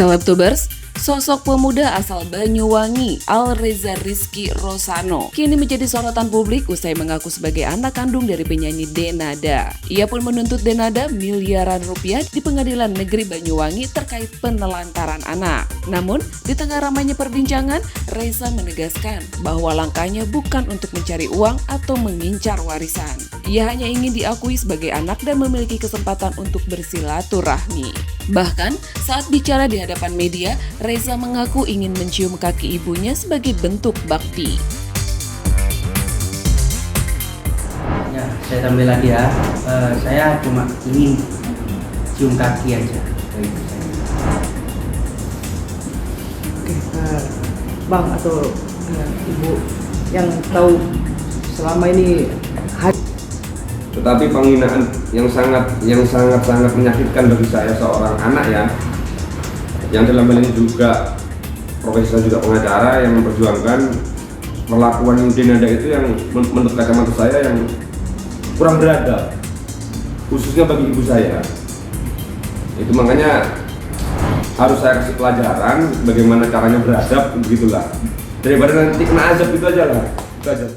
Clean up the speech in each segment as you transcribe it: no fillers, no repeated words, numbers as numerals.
Selebtubers, sosok pemuda asal Banyuwangi, Alreza Rizky Rosano, kini menjadi sorotan publik usai mengaku sebagai anak kandung dari penyanyi Denada. Ia pun menuntut Denada miliaran rupiah di Pengadilan Negeri Banyuwangi terkait penelantaran anak. Namun, di tengah ramainya perbincangan, Reza menegaskan bahwa langkahnya bukan untuk mencari uang atau mengincar warisan. Ia hanya ingin diakui sebagai anak dan memiliki kesempatan untuk bersilaturahmi. Bahkan, saat bicara di hadapan media, Reza mengaku ingin mencium kaki ibunya sebagai bentuk bakti. Ya, saya tambah lagi ya. Saya cuma ingin cium kaki aja. Oke, Bang atau Ibu yang tahu selama ini. Tetapi penghinaan yang sangat menyakitkan bagi saya seorang anak ya, yang dalam hal ini juga profesi saya juga pengacara yang memperjuangkan perlakuan Denada itu yang menurut kacamata saya yang kurang beradab, khususnya bagi ibu saya. Itu makanya harus saya kasih pelajaran bagaimana caranya beradab, begitulah. Daripada nanti kena azab itu aja lah. Itu aja.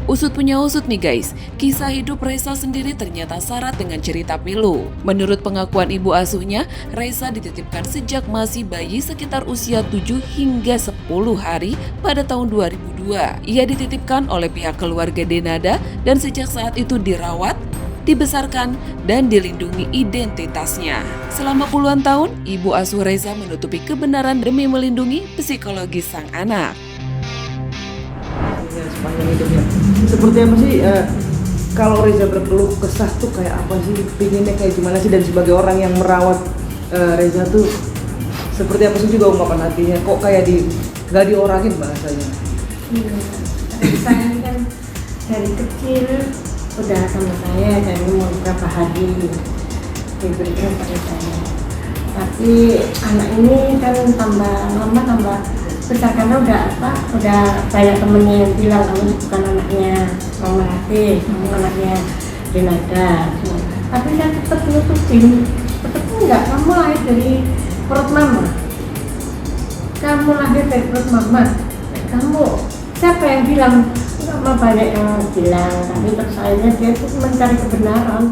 Usut punya usut nih guys, kisah hidup Reza sendiri ternyata syarat dengan cerita pilu. Menurut pengakuan ibu asuhnya, Reza dititipkan sejak masih bayi sekitar usia 7 hingga 10 hari pada tahun 2002. Ia dititipkan oleh pihak keluarga Denada dan sejak saat itu dirawat, dibesarkan, dan dilindungi identitasnya. Selama puluhan tahun, ibu asuh Reza menutupi kebenaran demi melindungi psikologis sang anak. Sepanjang hidupnya. Seperti apa sih kalau Reza berkeluh kesah tuh kayak apa sih? Pinginnya kayak gimana sih? Dan sebagai orang yang merawat Reza tuh seperti apa sih juga ungkapan hatinya? Kok kayak nggak diorangin bahasanya? Iya, saya kan dari kecil udah sama saya dari umur berapa hari diberikan pada saya. Tapi anak ini kan tambah lama tambah besar karena udah banyak temennya yang bilang kamu bukan anaknya Mama Ratih, kamu anaknya Denada. Tapi saya tetap nutupin, tetap enggak, kamu lahir dari perut mama, kamu lahir dari perut mama. Kamu siapa yang bilang? Mama banyak yang bilang, tapi terus akhirnya dia tuh mencari kebenaran.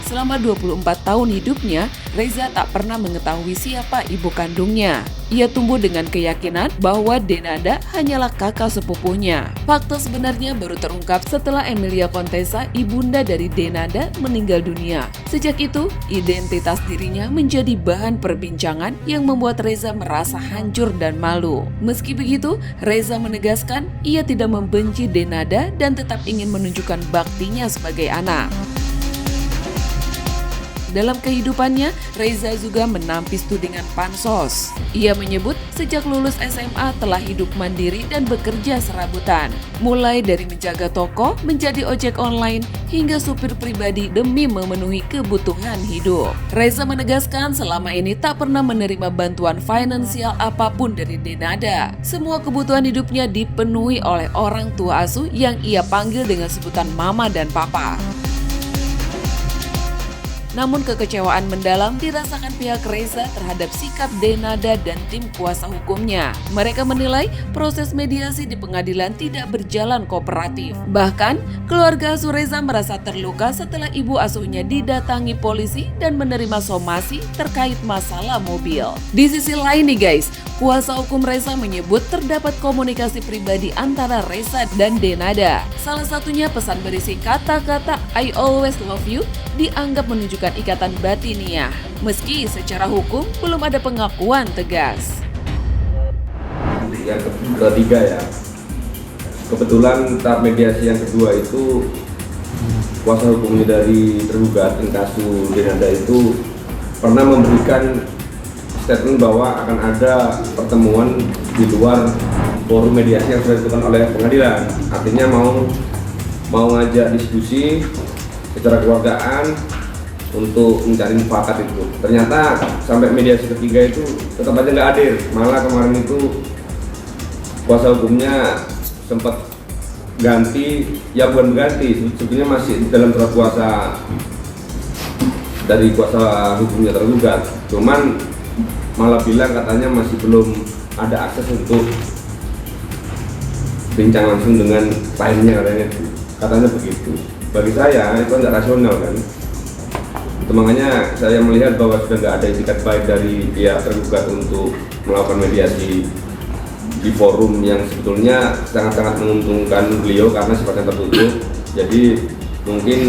Selama 24 tahun hidupnya, Reza tak pernah mengetahui siapa ibu kandungnya. Ia tumbuh dengan keyakinan bahwa Denada hanyalah kakak sepupunya. Fakta sebenarnya baru terungkap setelah Emilia Contessa, ibunda dari Denada, meninggal dunia. Sejak itu, identitas dirinya menjadi bahan perbincangan yang membuat Reza merasa hancur dan malu. Meski begitu, Reza menegaskan ia tidak membenci Denada dan tetap ingin menunjukkan baktinya sebagai anak. Dalam kehidupannya, Reza juga menampis tudingan pansos. Ia menyebut sejak lulus SMA telah hidup mandiri dan bekerja serabutan. Mulai dari menjaga toko, menjadi ojek online, hingga supir pribadi demi memenuhi kebutuhan hidup. Reza menegaskan selama ini tak pernah menerima bantuan finansial apapun dari Denada. Semua kebutuhan hidupnya dipenuhi oleh orang tua asuh yang ia panggil dengan sebutan mama dan papa. Namun kekecewaan mendalam dirasakan pihak Reza terhadap sikap Denada dan tim kuasa hukumnya. Mereka menilai proses mediasi di pengadilan tidak berjalan kooperatif. Bahkan, keluarga asuh Reza merasa terluka setelah ibu asuhnya didatangi polisi dan menerima somasi terkait masalah mobil. Di sisi lain nih guys, kuasa hukum Reza menyebut terdapat komunikasi pribadi antara Reza dan Denada. Salah satunya pesan berisi kata-kata "I always love you" dianggap menunjukkan ikatan batiniah, meski secara hukum belum ada pengakuan tegas. Yang ketiga ya, kebetulan tahap mediasi yang kedua itu kuasa hukumnya dari tergugat inkasu Denada itu pernah memberikan statement bahwa akan ada pertemuan di luar forum mediasi yang sudah ditentukan oleh pengadilan. Artinya mau ngajak diskusi secara keluargaan untuk mencari mufakat itu. Ternyata sampai mediasi ketiga itu tetap aja nggak hadir. Malah kemarin itu kuasa hukumnya sempat ganti, ya bukan ganti, sebetulnya masih dalam surat kuasa dari kuasa hukumnya tergugat, cuman malah bilang katanya masih belum ada akses untuk bincang langsung dengan kliennya, katanya begitu. Bagi saya itu nggak rasional kan. Itu makanya saya melihat bahwa sudah nggak ada itikat baik dari pihak tergugat untuk melakukan mediasi di forum yang sebetulnya sangat-sangat menguntungkan beliau karena sifatnya tertutup. Jadi mungkin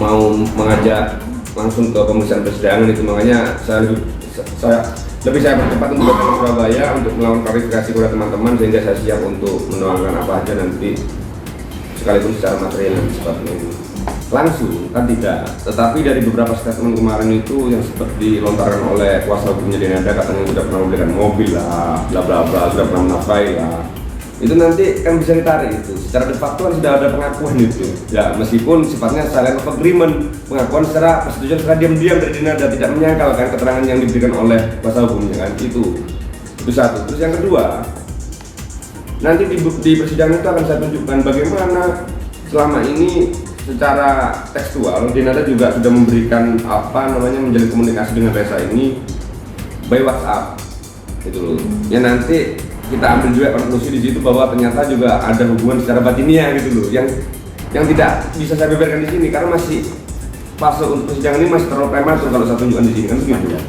mau mengajak langsung ke pemeriksaan persidangan, itu makanya saya lebih bercepat untuk datang ke Surabaya untuk melakukan klarifikasi kepada teman-teman, sehingga saya siap untuk menuangkan apa aja nanti, sekalipun secara material dan sebagainya. Langsung kan tidak, tetapi dari beberapa statement kemarin itu yang seperti dilontarkan oleh kuasa hukumnya Denada, katanya sudah pernah membelikan mobil lah, bla bla bla, sudah pernah menafkahi lah. Itu nanti kan bisa ditarik itu. Secara de facto kan sudah ada pengakuan itu. Ya, meskipun sifatnya silent of agreement, pengakuan secara persetujuan secara diam-diam dari Denada, tidak menyangkalkan keterangan yang diberikan oleh kuasa hukumnya kan. Itu satu. Terus yang kedua, nanti di persidangan itu akan saya tunjukkan bagaimana selama ini secara tekstual Denada juga sudah memberikan menjalin komunikasi dengan Reza ini by WhatsApp. Itu loh. Ya nanti kita ambil juga konklusi di situ bahwa ternyata juga ada hubungan secara batiniah gitu loh, yang tidak bisa saya beberkan di sini karena masih fase untuk persidangan ini masih terlalu prematur kalau saya tunjukkan di sini kan begitu ya.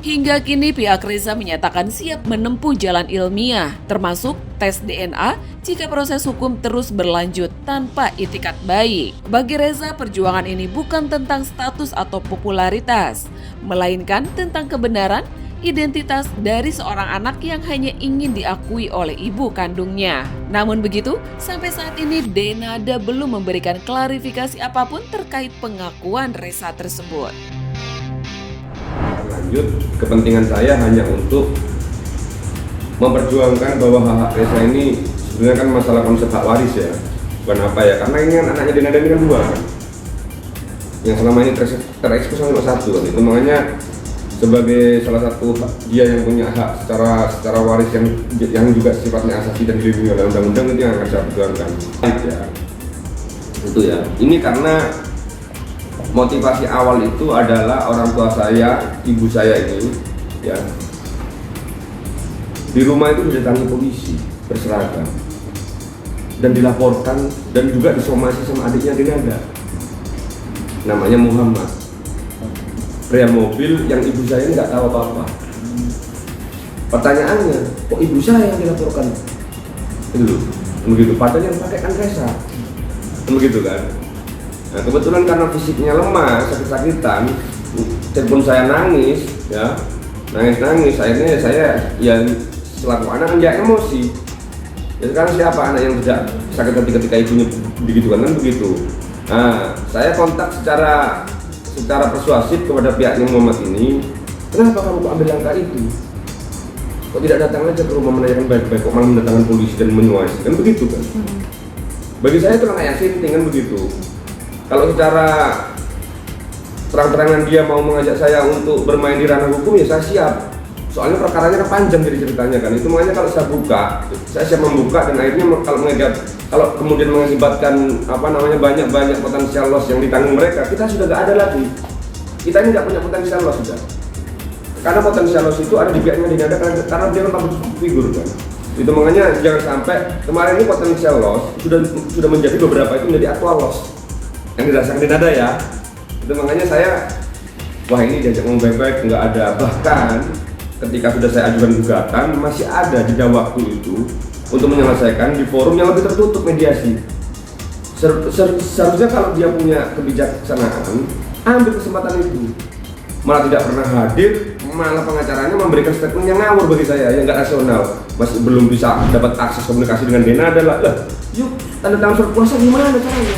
Hingga kini pihak Reza menyatakan siap menempuh jalan ilmiah, termasuk tes DNA jika proses hukum terus berlanjut tanpa itikat baik. Bagi Reza, perjuangan ini bukan tentang status atau popularitas, melainkan tentang kebenaran identitas dari seorang anak yang hanya ingin diakui oleh ibu kandungnya. Namun begitu, sampai saat ini Denada belum memberikan klarifikasi apapun terkait pengakuan Reza tersebut. Lanjut, kepentingan saya hanya untuk memperjuangkan bahwa hak Reza ini sebenarnya kan masalah konsep hak waris ya, bukan apa ya, karena ini kan anaknya Denada ini kan dua kan, yang selama ini terekspos cuma satu kan, itu makanya sebagai salah satu dia yang punya hak secara waris yang juga sifatnya asasi dan dilindungi oleh undang-undang, itu yang akan saya perjuangkan. Ya, itu ya. Ini karena motivasi awal itu adalah orang tua saya, ibu saya ini, ya, di rumah itu didatangi polisi berseragam dan dilaporkan dan juga disomasi sama adiknya Denada, namanya Muhammad. Pria mobil yang ibu saya nggak tahu apa-apa. Pertanyaannya, kok ibu saya yang dilaporkan? Itu begitu. Padahal yang pakai kan Reza, begitu kan? Nah, kebetulan karena fisiknya lemah, sakit-sakitan, telepon saya nangis, ya, nangis. Akhirnya saya ya selaku anak kan dia emosi. Ya sekarang siapa anak yang tidak sakit hati ketika ibunya begitu kan begitu. Nah, saya kontak secara persuasif kepada pihaknya Muhammad ini, kenapa kamu kok ambil langkah itu? Kok tidak datang aja ke rumah menanyakan baik-baik, kok malah mendatangkan polisi dan menyuasi, kan begitu kan? Bagi saya itu langkah yang sinting kan begitu. Kalau secara terang-terangan dia mau mengajak saya untuk bermain di ranah hukum, ya saya siap. Soalnya perkaranya kan panjang jadi ceritanya kan. Itu makanya kalau saya buka, saya siap membuka, dan akhirnya kalau kemudian mengakibatkan banyak potensial loss yang ditanggung mereka, kita sudah nggak ada lagi. Kita ini nggak punya potensial loss sudah. Karena potensial loss itu ada di pihaknya Denada karena dia kan public figur kan. Itu makanya jangan sampai kemarin ini potensial loss sudah menjadi beberapa itu menjadi actual loss yang dirasakan Denada ya. Itu makanya saya ini diajak ngomong baik-baik nggak ada, bahkan ketika sudah saya ajukan gugatan masih ada jeda waktu itu untuk menyelesaikan di forum yang lebih tertutup mediasi. Seharusnya kalau dia punya kebijaksanaan, ambil kesempatan itu. Malah tidak pernah hadir, malah pengacaranya memberikan statement yang ngawur bagi saya, yang nggak rasional. Masih belum bisa dapat akses komunikasi dengan Denada lah. Yuk, tanda tangan surat kuasa gimana caranya?